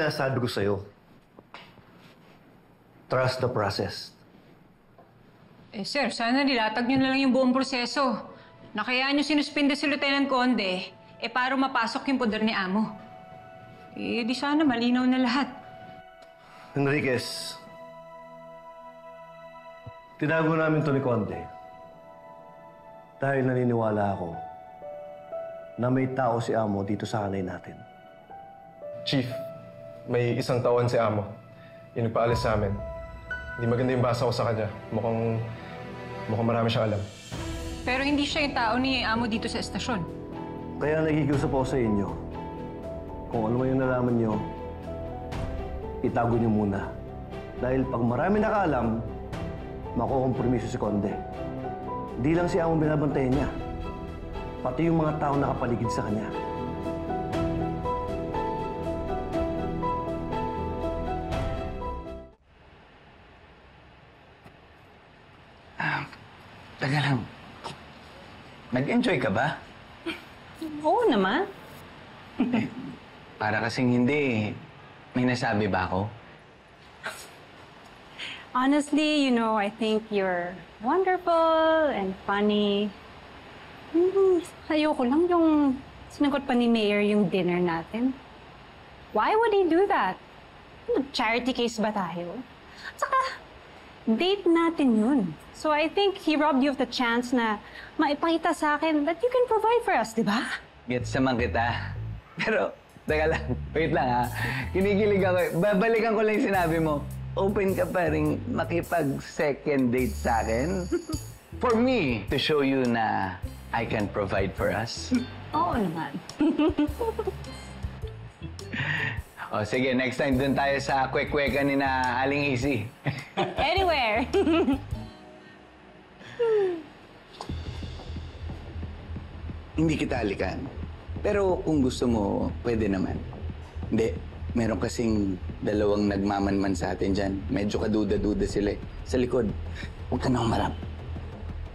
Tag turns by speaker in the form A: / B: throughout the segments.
A: sinasabi ko sa'yo. Trust the process.
B: Eh, sir, sana nilatag niyo na lang yung buong proseso. Na kaya niyo sinuspinde si Lieutenant Conde, para mapasok yung poder ni Amo. Di sana malinaw na lahat.
A: Enriquez, tinago namin to ni Conde dahil naniniwala ako na may tao si Amo dito sa hanay natin.
C: Chief, may isang tauhan si Amo. Yung nagpaalis sa amin. Hindi maganda yung basa ko sa kanya. Mukhang marami siyang alam.
B: Pero hindi siya yung tao ni Amo dito sa estasyon.
A: Kaya nakikiusap ako sa inyo. Kung ano man yung nalaman nyo, itago nyo muna. Dahil pag marami nakaalam, makukompromiso si Conde. Hindi lang si Amo binabantayan niya. Pati yung mga tao nakapaligid sa kanya.
D: Taga lang. Nag-enjoy ka ba?
E: Oo naman.
D: Para kasing hindi. May nasabi ba ako?
E: Honestly, I think you're wonderful and funny. Ayoko lang yung sinagot pa ni Mayor yung dinner natin. Why would he do that? Charity case ba tayo? Tsaka, date natin yun. So I think he robbed you of the chance na maipakita sa akin that you can provide for us, di ba?
D: Gets naman kita. Pero, teka lang. Wait lang ha. Kinikilig ako. Babalikan ko lang yung sinabi mo. Open ka pa rin makipag-second date sa akin? For me, to show you na I can provide for us.
E: Oo naman.
D: O sige, next time dun tayo sa kwek-kwekan ni na Aling Easy.
E: Anywhere.
D: Hindi kita alikan. Pero kung gusto mo, pwede naman. Hindi, meron kasing dalawang nagmamanman sa atin dyan. Medyo kaduda-duda sila eh. Sa likod, huwag ka nang marap.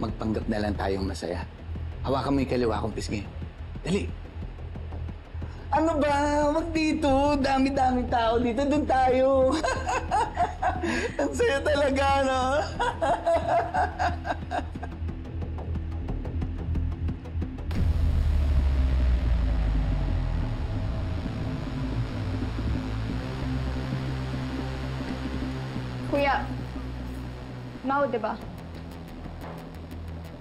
D: Magpanggap na lang tayong masaya. Hawakan mo yung kaliwa kong pisngi. Dali. Ano ba? Wag dito. Dami-dami tao dito. Doon tayo. Ang saya talaga, no?
F: Kuya, Mau, di ba?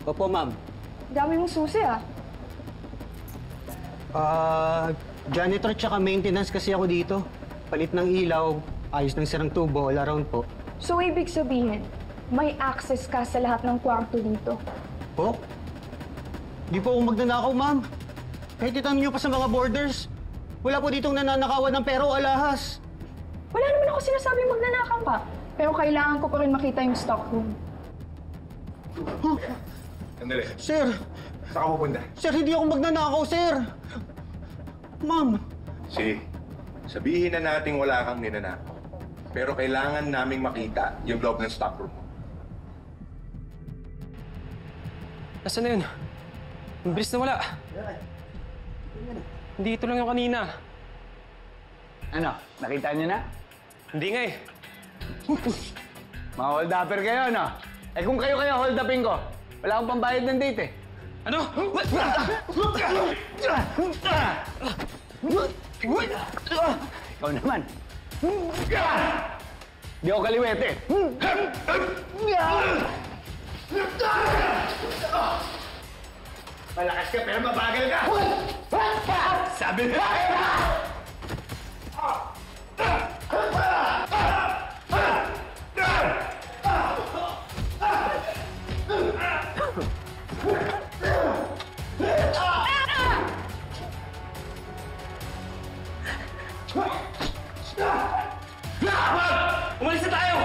G: Opo, ma'am.
F: Dami mong susi, ah.
G: Janitor tsaka maintenance kasi ako dito. Palit ng ilaw, ayos ng sirang tubo, all around po.
F: So, ibig sabihin, may access ka sa lahat ng kwarto dito.
G: Po? Di po ako magnanakaw, ma'am. Kahit itanong niyo pa sa mga borders, wala po ditong nananakawan ng pera o alahas.
F: Wala naman ako sinasabing magnanakaw ka. Pero kailangan ko pa rin makita yung stock room.
G: Huh?
C: Sandali.
G: Sir!
C: Saan ka pupunta?
G: Sir, hindi ako magnanakaw, sir! Ma'am!
H: Sige, sabihin na natin wala kang ninanakaw. Pero kailangan naming makita yung loob ng stock room.
I: Nasaan na yun? Ang bilis na wala. Dito lang yung kanina.
D: Ano? Nakita niyo na?
I: Hindi nga eh.
D: Mga hold-upper kayo, no? Eh kung kayo hold-upin ko, wala akong pambayad ng date eh.
I: Ano?
D: Ikaw naman. Di ako kaliwete. Malakas ka pero mabagal ka. Sabi nila!
I: Umalis na tayo!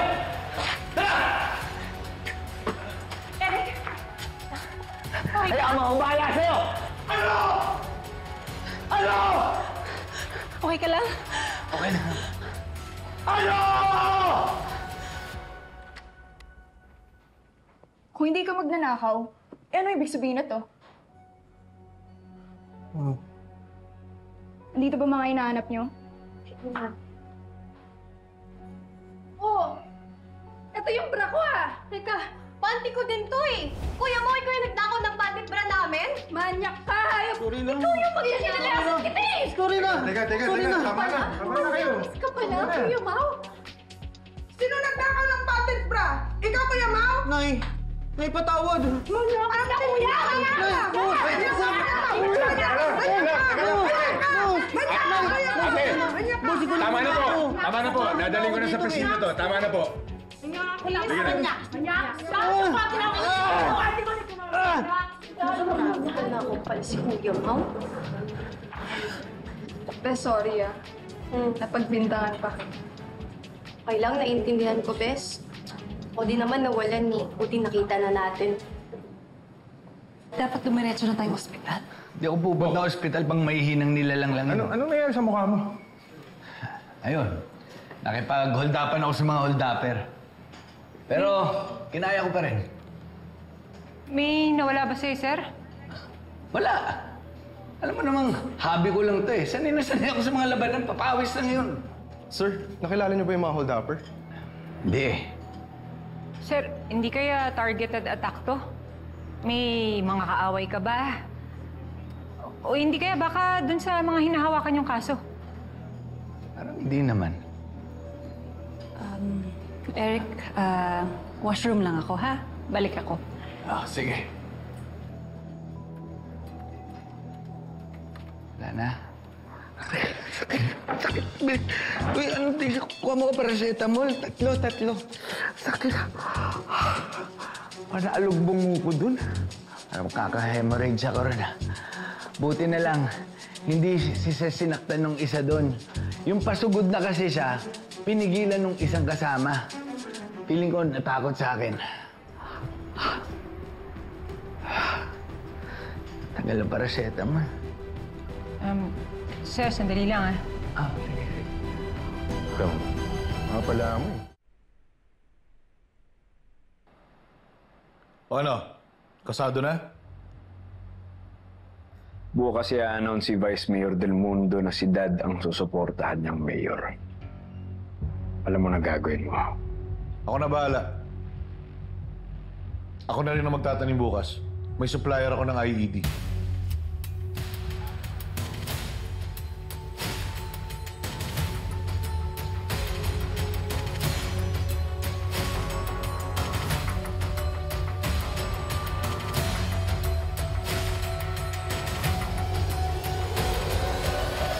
I: Tara!
F: Eric!
D: Hayaan mo akong bahala sa'yo! Ano? Ano?
E: Okay ka lang?
D: Okay na. Ano?
F: Kung hindi ka magnanakaw, ano ibig sabihin na to? Dito ba mga hinahanap nyo? yung bra ko
J: Teka, panty ko din to eh. Kuya mo, ikaw yung nagnakaw ng panty bra namin?
F: Manyak ka, hayop!
G: Sorry na.
F: Ikaw yung magsisinalasan kita eh!
G: Sorry na.
H: Teka,
G: Sorry na.
H: tama na. Tama na kayo.
J: Miss ka pala, Kuya Mau.
F: Sino nagnakaw ng patent bra? Ikaw, Kuya Mau?
G: Nay, Nay, patawad.
F: Manyak ka na, Kuya! Manyak ka!
H: Tama na po. Tama na po. Dadaling ko na sa presinto to. Tama na po.
J: Ako pala si Kuya Mau.
F: Bes, sorry Napagbintangan pa.
J: Okay lang, naiintindihan ko, Bes. O di naman nawalan ni. Buti nakita na natin.
E: Dapat dumiretso na tayong ospital.
D: Di ako pupunta na ospital pang maihinang nilalang lang.
C: Anong nangyari sa mukha mo?
D: Ayun, nakipag-holdapan ako sa mga holdapper. Pero, kinaya ko pa rin.
B: May nawala ba sa'yo, sir?
D: Wala. Alam mo namang, hobby ko lang to eh. Sanay na sanay ako sa mga labanan, papawis lang yun.
C: Sir, nakilala niyo ba yung mga hold-upper?
D: Hindi.
B: Sir, hindi kaya targeted attack to? May mga kaaway ka ba? O hindi kaya baka dun sa mga hinahawakan yung kaso?
D: Parang hindi naman.
E: Eric, washroom lang ako, ha? Balik ako.
D: Sige. Wala na. Sakit. Uy, anong tingin? Kuha mo ka paracetamol. Tatlo. Sakit. Parang alugbong mo ko dun. Parang kaka-hemorrhage ako rin, Buti na lang, hindi sinaktan nung isa doon. Yung pasugod na kasi siya, pinigilan nung isang kasama. Feeling ko natakot sa akin. Tagal ang paracetamol.
B: Sir, sandali lang
D: Sige.
C: Ikaw, mga pala mo eh.
K: O ano? Kasado na?
L: Bukas i-announce si Vice Mayor Del Mundo na si Dad ang susuportahan niyang mayor. Alam mo na gagawin mo.
K: Ako na bahala. Ako na rin ang magtatanim bukas. May supplier ako ng IED.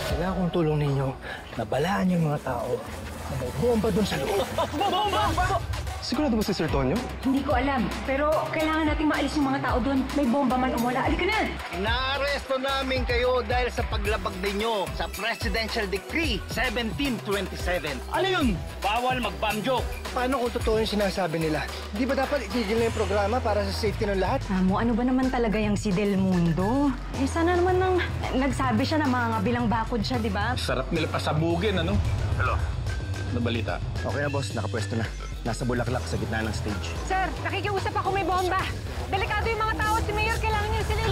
I: Kailangan kong tulong ninyo na balaan yung mga tao na may bomba doon sa loob. Bomba!
C: Sigurado ba si Sir Tonyo?
B: Hindi ko alam, pero kailangan nating maalis yung mga tao doon. May bomba man o wala. Alika na!
G: Naaresto namin kayo dahil sa paglabag ninyo sa Presidential Decree 1727.
I: Ano yun? Bawal mag-bomb joke. Paano kung totoo yung sinasabi nila? Di ba dapat itigil na yung programa para sa safety ng lahat?
E: Amo, ano ba naman talaga yung si Del Mundo? Sana naman nang nagsabi siya na mga bilang bakod siya, di ba?
K: Sarap nila pasabugin, ano? Hello? Ano balita?
I: Okay na, boss. Nakapwesto na. Nasa Bulaklak sa gitna ng stage.
B: Sir, nakikiusap ako may bomba. Delikado yung mga tao at si Mayor. Kailangan niya sila